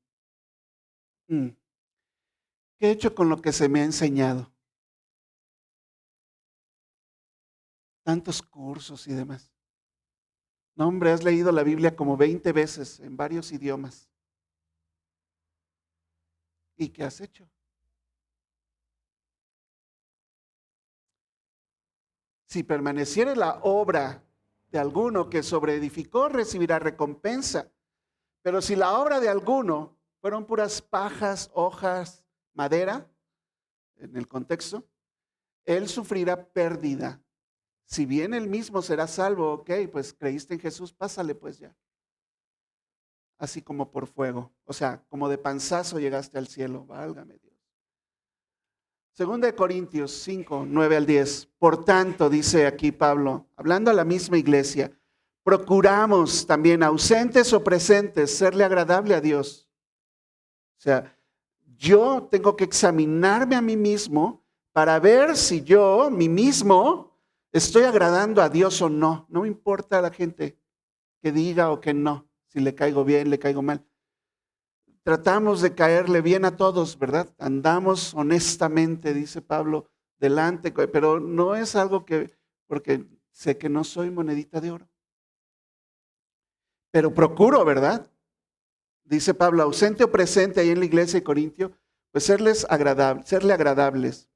¿Qué he hecho con lo que se me ha enseñado? Tantos cursos y demás. No, hombre, has leído la Biblia como 20 veces en varios idiomas. ¿Y qué has hecho? Si permaneciere la obra de alguno que sobreedificó, recibirá recompensa. Pero si la obra de alguno fueron puras pajas, hojas, madera, en el contexto, él sufrirá pérdida. Si bien él mismo será salvo, ok, pues creíste en Jesús, pásale pues ya. Así como por fuego, o sea, como de panzazo llegaste al cielo, válgame Dios. Segunda de Corintios 5, 9 al 10. Por tanto, dice aquí Pablo, hablando a la misma iglesia, procuramos también, ausentes o presentes, serle agradable a Dios. O sea, yo tengo que examinarme a mí mismo para ver si yo, mí mismo, estoy agradando a Dios o no. No me importa a la gente que diga o que no, si le caigo bien, le caigo mal. Tratamos de caerle bien a todos, ¿verdad? Andamos honestamente, dice Pablo, delante, pero no es algo porque sé que no soy monedita de oro. Pero procuro, ¿verdad? Dice Pablo, ausente o presente ahí en la iglesia de Corintio, pues serle agradables.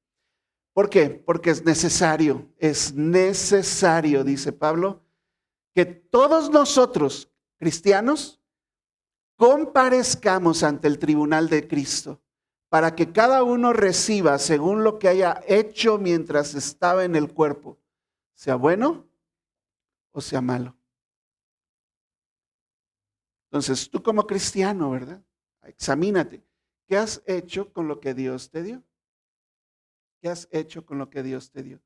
¿Por qué? Porque es necesario, dice Pablo, que todos nosotros, cristianos, comparezcamos ante el tribunal de Cristo para que cada uno reciba según lo que haya hecho mientras estaba en el cuerpo, sea bueno o sea malo. Entonces, tú como cristiano, ¿verdad? Examínate. ¿Qué has hecho con lo que Dios te dio? ¿Qué has hecho con lo que Dios te dio?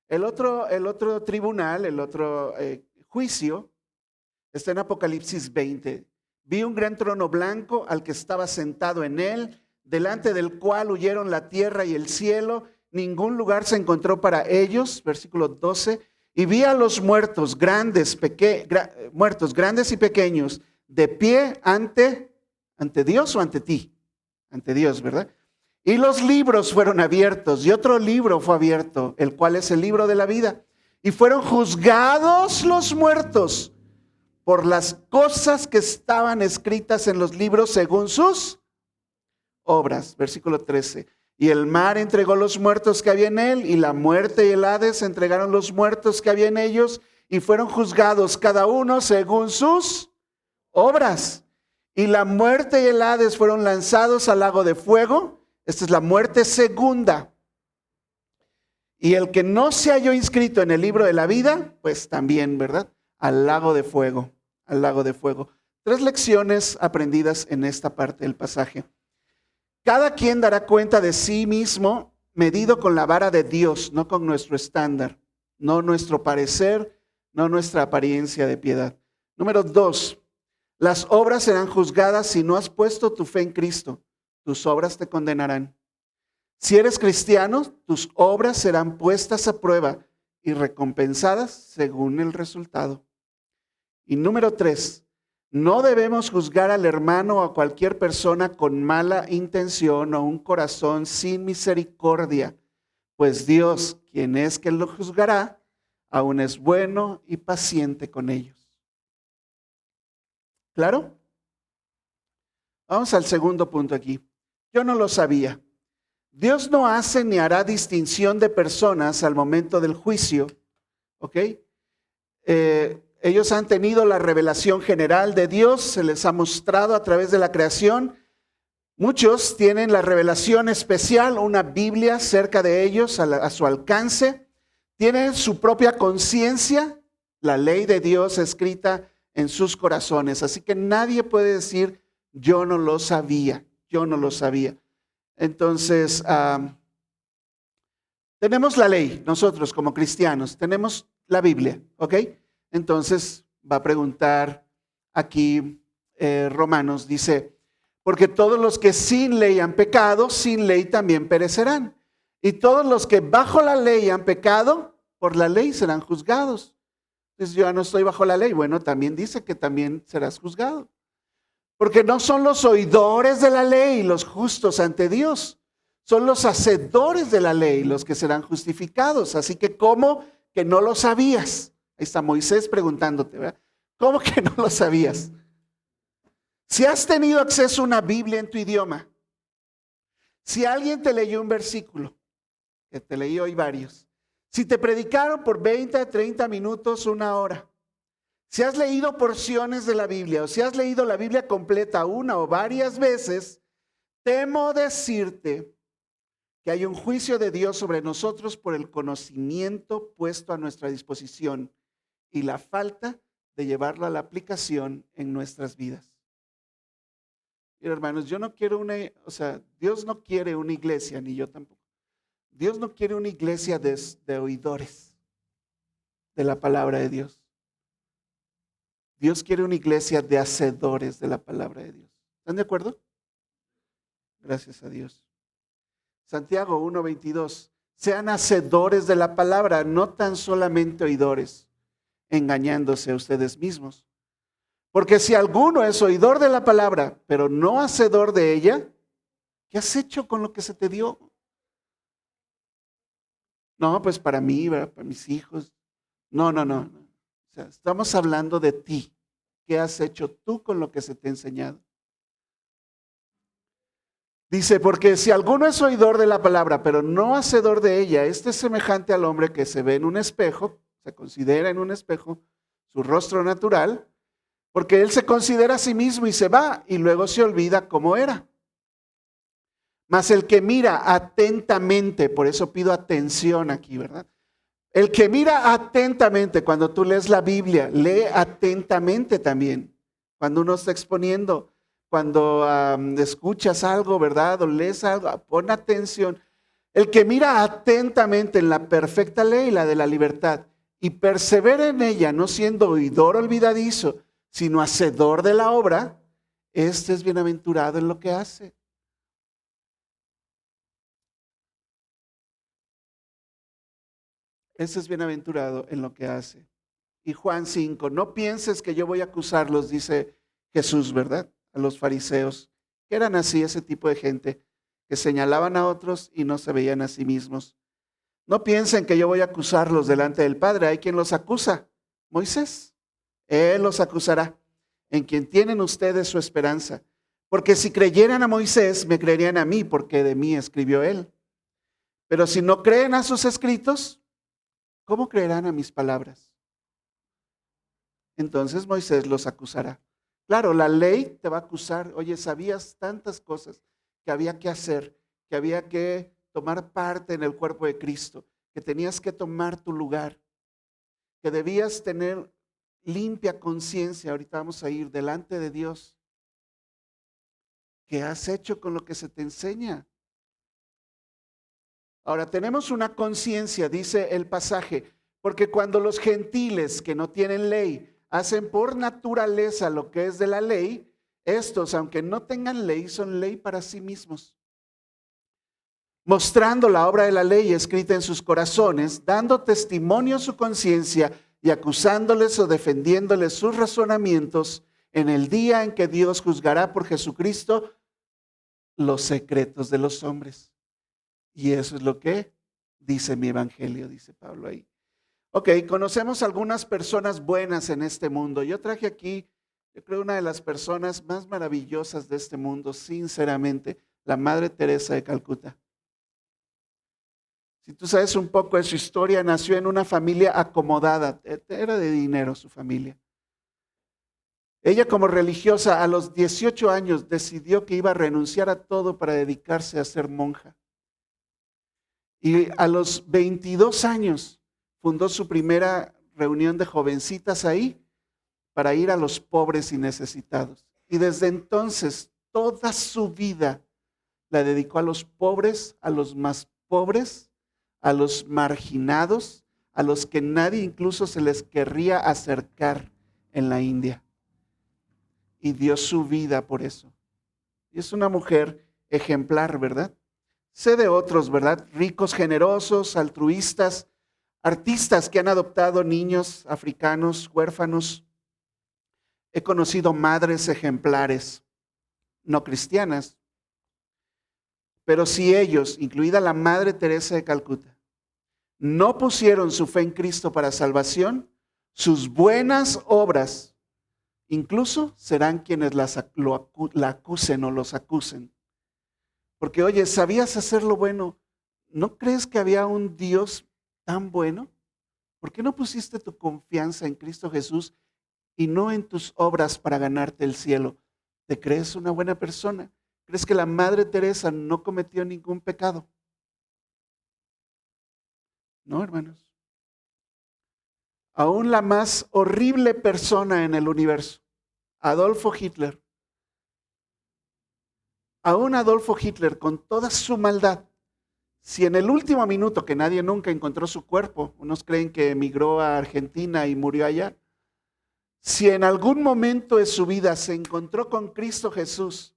El otro tribunal, el otro juicio, está en Apocalipsis 20. Vi un gran trono blanco al que estaba sentado en él, delante del cual huyeron la tierra y el cielo. Ningún lugar se encontró para ellos. Versículo 12. Y vi a los muertos, grandes y pequeños, de pie ante Dios o ante ti. Ante Dios, ¿verdad? Y los libros fueron abiertos, y otro libro fue abierto, el cual es el libro de la vida. Y fueron juzgados los muertos por las cosas que estaban escritas en los libros según sus obras. Versículo 13. Y el mar entregó los muertos que había en él, y la muerte y el Hades entregaron los muertos que había en ellos, y fueron juzgados cada uno según sus obras. Y la muerte y el Hades fueron lanzados al lago de fuego. Esta es la muerte segunda. Y el que no se halló inscrito en el libro de la vida, pues también, ¿verdad? Al lago de fuego, al lago de fuego. 3 lecciones aprendidas en esta parte del pasaje. Cada quien dará cuenta de sí mismo, medido con la vara de Dios, no con nuestro estándar, no nuestro parecer, no nuestra apariencia de piedad. Número 2, las obras serán juzgadas si no has puesto tu fe en Cristo. Tus obras te condenarán. Si eres cristiano, tus obras serán puestas a prueba y recompensadas según el resultado. Y número 3, no debemos juzgar al hermano o a cualquier persona con mala intención o un corazón sin misericordia, pues Dios, quien es quien lo juzgará, aún es bueno y paciente con ellos. ¿Claro? Vamos al segundo punto aquí. Yo no lo sabía. Dios no hace ni hará distinción de personas al momento del juicio, ¿ok? Ellos han tenido la revelación general de Dios, se les ha mostrado a través de la creación. Muchos tienen la revelación especial, una Biblia cerca de ellos, a su alcance. Tienen su propia conciencia, la ley de Dios escrita en sus corazones. Así que nadie puede decir, yo no lo sabía, yo no lo sabía. Entonces, tenemos la ley, nosotros como cristianos, tenemos la Biblia, ¿ok? Entonces, va a preguntar aquí Romanos, dice, Porque todos los que sin ley han pecado, sin ley también perecerán. Y todos los que bajo la ley han pecado, por la ley serán juzgados. Entonces yo ya no estoy bajo la ley. Bueno, también dice que también serás juzgado. Porque no son los oidores de la ley los justos ante Dios. Son los hacedores de la ley los que serán justificados. Así que, ¿cómo que no lo sabías? Ahí está Moisés preguntándote, ¿verdad? ¿Cómo que no lo sabías? Si has tenido acceso a una Biblia en tu idioma, si alguien te leyó un versículo, que te leí hoy varios, si te predicaron por 20, 30 minutos, una hora, si has leído porciones de la Biblia o si has leído la Biblia completa una o varias veces, temo decirte que hay un juicio de Dios sobre nosotros por el conocimiento puesto a nuestra disposición y la falta de llevarlo a la aplicación en nuestras vidas. Mira, hermanos, yo no quiero Dios no quiere una iglesia, ni yo tampoco. Dios no quiere una iglesia de oidores de la palabra de Dios. Dios quiere una iglesia de hacedores de la palabra de Dios. ¿Están de acuerdo? Gracias a Dios. Santiago 1:22. Sean hacedores de la palabra, no tan solamente oidores, engañándose a ustedes mismos. Porque si alguno es oidor de la palabra, pero no hacedor de ella, ¿qué has hecho con lo que se te dio? No, pues para mí, ¿verdad? Para mis hijos. No. O sea, estamos hablando de ti. ¿Qué has hecho tú con lo que se te ha enseñado? Dice, porque si alguno es oidor de la palabra, pero no hacedor de ella, este es semejante al hombre que se ve en un espejo, se considera en un espejo su rostro natural, porque él se considera a sí mismo y se va y luego se olvida cómo era. Mas el que mira atentamente, por eso pido atención aquí, ¿verdad? El que mira atentamente, cuando tú lees la Biblia, lee atentamente también. Cuando uno está exponiendo, cuando escuchas algo, ¿verdad? O lees algo, pon atención. El que mira atentamente en la perfecta ley, la de la libertad, y persevera en ella, no siendo oidor olvidadizo, sino hacedor de la obra, este es bienaventurado en lo que hace. Este es bienaventurado en lo que hace. Y Juan 5, no pienses que yo voy a acusarlos, dice Jesús, ¿verdad? A los fariseos, que eran así, ese tipo de gente, que señalaban a otros y no se veían a sí mismos. No piensen que yo voy a acusarlos delante del Padre. Hay quien los acusa, Moisés. Él los acusará, en quien tienen ustedes su esperanza. Porque si creyeran a Moisés, me creerían a mí, porque de mí escribió él. Pero si no creen a sus escritos, ¿cómo creerán a mis palabras? Entonces Moisés los acusará. Claro, la ley te va a acusar. Oye, sabías tantas cosas que había que hacer, que había que tomar parte en el cuerpo de Cristo, que tenías que tomar tu lugar, que debías tener limpia conciencia. Ahorita vamos a ir delante de Dios. ¿Qué has hecho con lo que se te enseña? Ahora, tenemos una conciencia, dice el pasaje, porque cuando los gentiles que no tienen ley hacen por naturaleza lo que es de la ley, estos, aunque no tengan ley, son ley para sí mismos, mostrando la obra de la ley escrita en sus corazones, dando testimonio a su conciencia y acusándoles o defendiéndoles sus razonamientos en el día en que Dios juzgará por Jesucristo los secretos de los hombres. Y eso es lo que dice mi evangelio, dice Pablo ahí. Ok, conocemos algunas personas buenas en este mundo. Yo traje aquí, yo creo, una de las personas más maravillosas de este mundo, sinceramente, la Madre Teresa de Calcuta. Si tú sabes un poco de su historia, nació en una familia acomodada, era de dinero su familia. Ella, como religiosa, a los 18 años decidió que iba a renunciar a todo para dedicarse a ser monja. Y a los 22 años fundó su primera reunión de jovencitas ahí para ir a los pobres y necesitados. Y desde entonces toda su vida la dedicó a los pobres, a los más pobres, a los marginados, a los que nadie incluso se les querría acercar en la India. Y dio su vida por eso. Y es una mujer ejemplar, ¿verdad? Sé de otros, ¿verdad? Ricos, generosos, altruistas, artistas que han adoptado niños africanos, huérfanos. He conocido madres ejemplares, no cristianas, pero si ellos, incluida la Madre Teresa de Calcuta, no pusieron su fe en Cristo para salvación, sus buenas obras incluso serán quienes la acusen o los acusen. Porque, oye, ¿sabías hacer lo bueno? ¿No crees que había un Dios tan bueno? ¿Por qué no pusiste tu confianza en Cristo Jesús y no en tus obras para ganarte el cielo? ¿Te crees una buena persona? ¿Crees que la Madre Teresa no cometió ningún pecado? No, hermanos. Aún la más horrible persona en el universo, Adolfo Hitler, aún Adolfo Hitler con toda su maldad, si en el último minuto, que nadie nunca encontró su cuerpo, unos creen que emigró a Argentina y murió allá, si en algún momento de su vida se encontró con Cristo Jesús,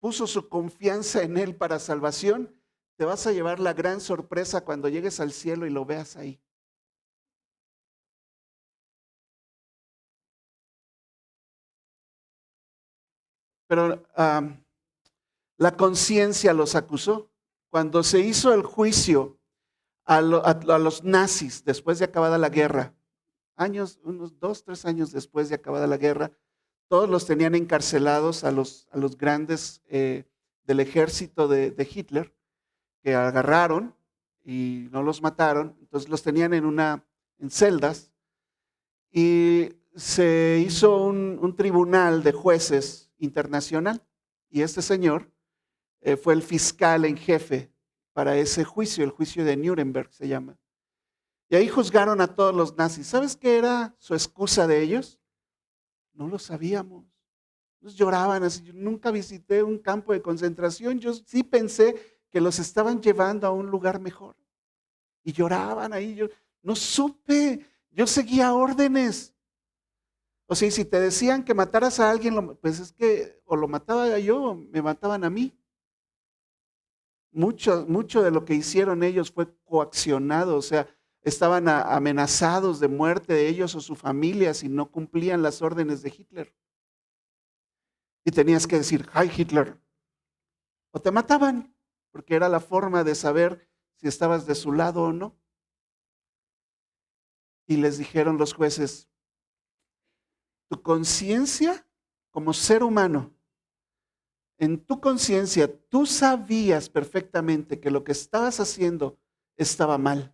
puso su confianza en Él para salvación, te vas a llevar la gran sorpresa cuando llegues al cielo y lo veas ahí. Pero la conciencia los acusó. Cuando se hizo el juicio a los nazis después de acabada la guerra, unos 2, 3 años después de acabada la guerra, todos los tenían encarcelados a los grandes del ejército de Hitler, que agarraron y no los mataron, entonces los tenían en celdas, y se hizo un tribunal de jueces internacional, y este señor fue el fiscal en jefe para ese juicio, el juicio de Nuremberg se llama. Y ahí juzgaron a todos los nazis. ¿Sabes qué era su excusa de ellos? No lo sabíamos. Ellos lloraban así. Yo nunca visité un campo de concentración. Yo sí pensé que los estaban llevando a un lugar mejor. Y lloraban ahí. Yo no supe. Yo seguía órdenes. O sea, si te decían que mataras a alguien, pues es que o lo mataba yo o me mataban a mí. Mucho de lo que hicieron ellos fue coaccionado, o sea, estaban amenazados de muerte de ellos o su familia si no cumplían las órdenes de Hitler. Y tenías que decir, ¡ay, Hitler! O te mataban, porque era la forma de saber si estabas de su lado o no. Y les dijeron los jueces, tu conciencia como ser humano, en tu conciencia, tú sabías perfectamente que lo que estabas haciendo estaba mal.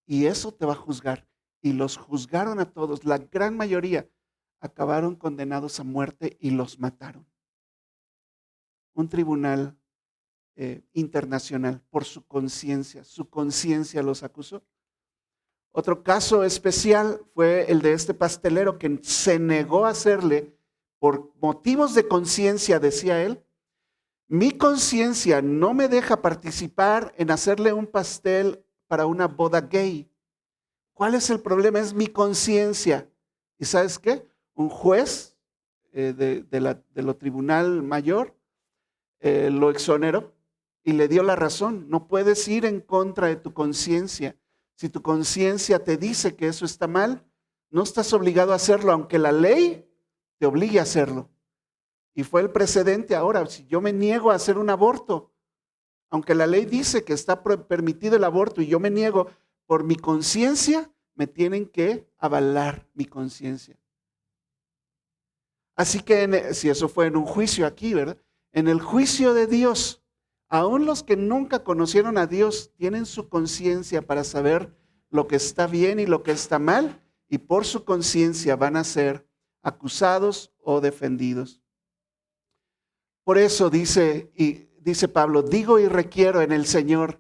Y eso te va a juzgar. Y los juzgaron a todos. La gran mayoría acabaron condenados a muerte y los mataron. Un tribunal internacional por su conciencia los acusó. Otro caso especial fue el de este pastelero que se negó a hacerle, por motivos de conciencia, decía él, mi conciencia no me deja participar en hacerle un pastel para una boda gay. ¿Cuál es el problema? Es mi conciencia. ¿Y sabes qué? Un juez de lo tribunal mayor lo exoneró y le dio la razón. No puedes ir en contra de tu conciencia. Si tu conciencia te dice que eso está mal, no estás obligado a hacerlo, aunque la ley te obligue a hacerlo. Y fue el precedente ahora. Si yo me niego a hacer un aborto, aunque la ley dice que está permitido el aborto y yo me niego por mi conciencia, me tienen que avalar mi conciencia. Así que si eso fue en un juicio aquí, ¿verdad? En el juicio de Dios, aún los que nunca conocieron a Dios tienen su conciencia para saber lo que está bien y lo que está mal, y por su conciencia van a ser acusados o defendidos. Por eso dice Pablo, digo y requiero en el Señor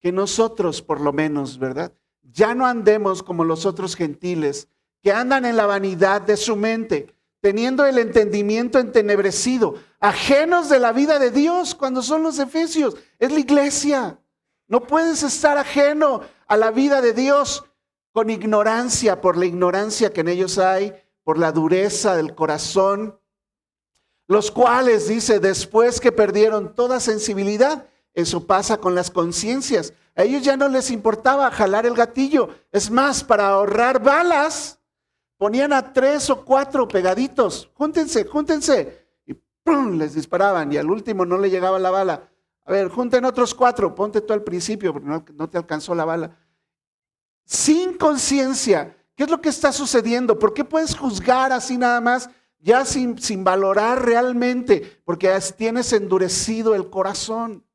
que nosotros por lo menos, ¿verdad? Ya no andemos como los otros gentiles que andan en la vanidad de su mente, teniendo el entendimiento entenebrecido, ajenos de la vida de Dios, cuando son los efesios, es la iglesia. No puedes estar ajeno a la vida de Dios con ignorancia, por la ignorancia que en ellos hay, por la dureza del corazón, Los cuales, dice, después que perdieron toda sensibilidad, eso pasa con las conciencias. A ellos ya no les importaba jalar el gatillo. Es más, para ahorrar balas, ponían a 3 o 4 pegaditos. Júntense, júntense. Y ¡pum!, les disparaban y al último no le llegaba la bala. A ver, junten otros 4, ponte tú al principio porque no te alcanzó la bala. Sin conciencia. ¿Qué es lo que está sucediendo? ¿Por qué puedes juzgar así nada más? Ya sin valorar realmente, porque tienes endurecido el corazón.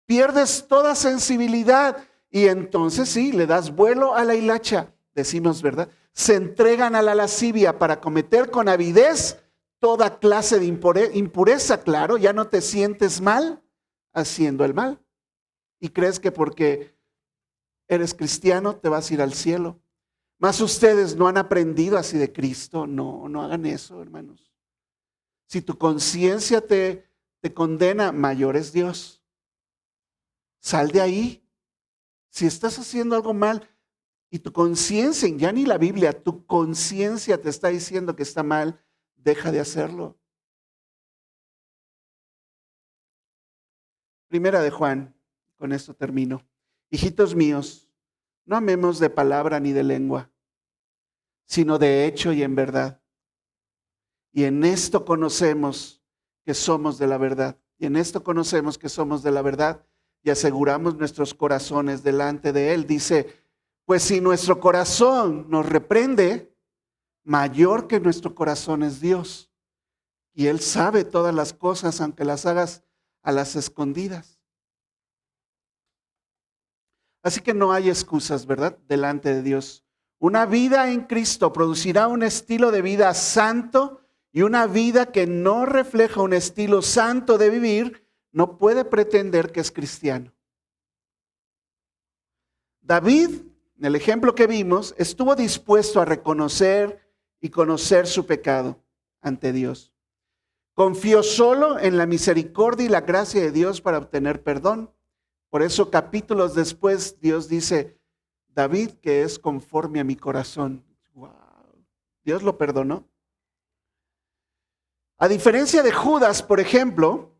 Pierdes toda sensibilidad y entonces sí, le das vuelo a la hilacha, decimos, ¿verdad? Se entregan a la lascivia para cometer con avidez toda clase de impureza, claro, ya no te sientes mal haciendo el mal. Y crees que porque eres cristiano te vas a ir al cielo. Mas ustedes no han aprendido así de Cristo. No hagan eso, hermanos. Si tu conciencia te condena, mayor es Dios. Sal de ahí. Si estás haciendo algo mal y tu conciencia, ya ni la Biblia, tu conciencia te está diciendo que está mal, deja de hacerlo. Primera de Juan, con esto termino. Hijitos míos, no amemos de palabra ni de lengua, sino de hecho y en verdad. Y en esto conocemos que somos de la verdad. Y en esto conocemos que somos de la verdad y aseguramos nuestros corazones delante de Él. Dice, pues si nuestro corazón nos reprende, mayor que nuestro corazón es Dios. Y Él sabe todas las cosas, aunque las hagas a las escondidas. Así que no hay excusas, ¿verdad? Delante de Dios. Una vida en Cristo producirá un estilo de vida santo y una vida que no refleja un estilo santo de vivir no puede pretender que es cristiano. David, en el ejemplo que vimos, estuvo dispuesto a reconocer y conocer su pecado ante Dios. Confió solo en la misericordia y la gracia de Dios para obtener perdón. Por eso capítulos después Dios dice, David, que es conforme a mi corazón. Wow. Dios lo perdonó. A diferencia de Judas, por ejemplo,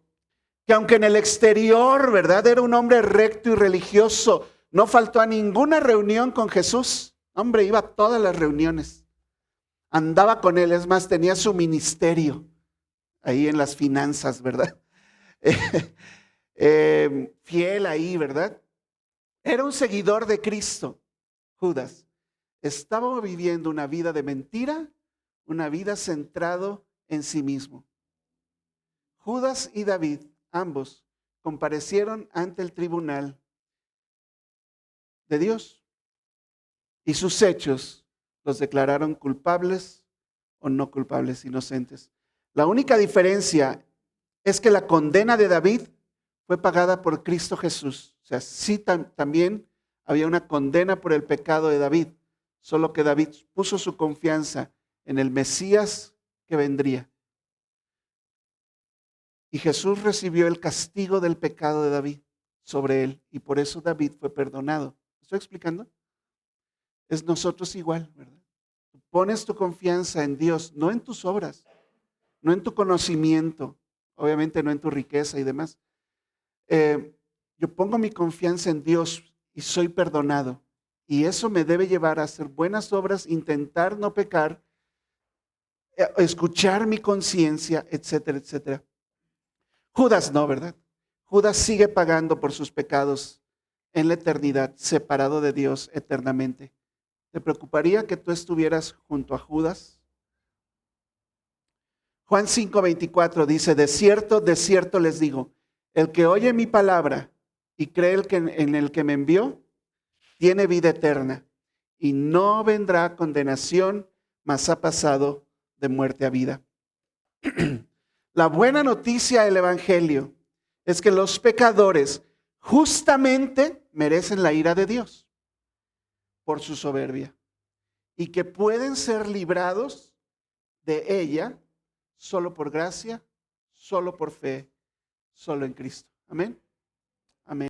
que aunque en el exterior, ¿verdad?, era un hombre recto y religioso, no faltó a ninguna reunión con Jesús. Hombre, iba a todas las reuniones. Andaba con él, es más, tenía su ministerio ahí en las finanzas, ¿verdad? Fiel ahí, ¿verdad? Era un seguidor de Cristo, Judas. Estaba viviendo una vida de mentira, una vida centrado en sí mismo. Judas y David, ambos, comparecieron ante el tribunal de Dios y sus hechos los declararon culpables o no culpables, inocentes. La única diferencia es que la condena de David fue pagada por Cristo Jesús. O sea, sí también había una condena por el pecado de David, solo que David puso su confianza en el Mesías que vendría. Y Jesús recibió el castigo del pecado de David sobre él y por eso David fue perdonado. ¿Me estoy explicando? Es nosotros igual, ¿verdad? Tú pones tu confianza en Dios, no en tus obras, no en tu conocimiento, obviamente no en tu riqueza y demás. Yo pongo mi confianza en Dios y soy perdonado. Y eso me debe llevar a hacer buenas obras, intentar no pecar, escuchar mi conciencia, etcétera, etcétera. Judas no, ¿verdad? Judas sigue pagando por sus pecados en la eternidad, separado de Dios eternamente. ¿Te preocuparía que tú estuvieras junto a Judas? Juan 5:24 dice, de cierto les digo, el que oye mi palabra y cree en el que me envió, tiene vida eterna y no vendrá condenación, mas ha pasado de muerte a vida. La buena noticia del Evangelio es que los pecadores justamente merecen la ira de Dios por su soberbia y que pueden ser librados de ella solo por gracia, solo por fe, solo en Cristo. Amén.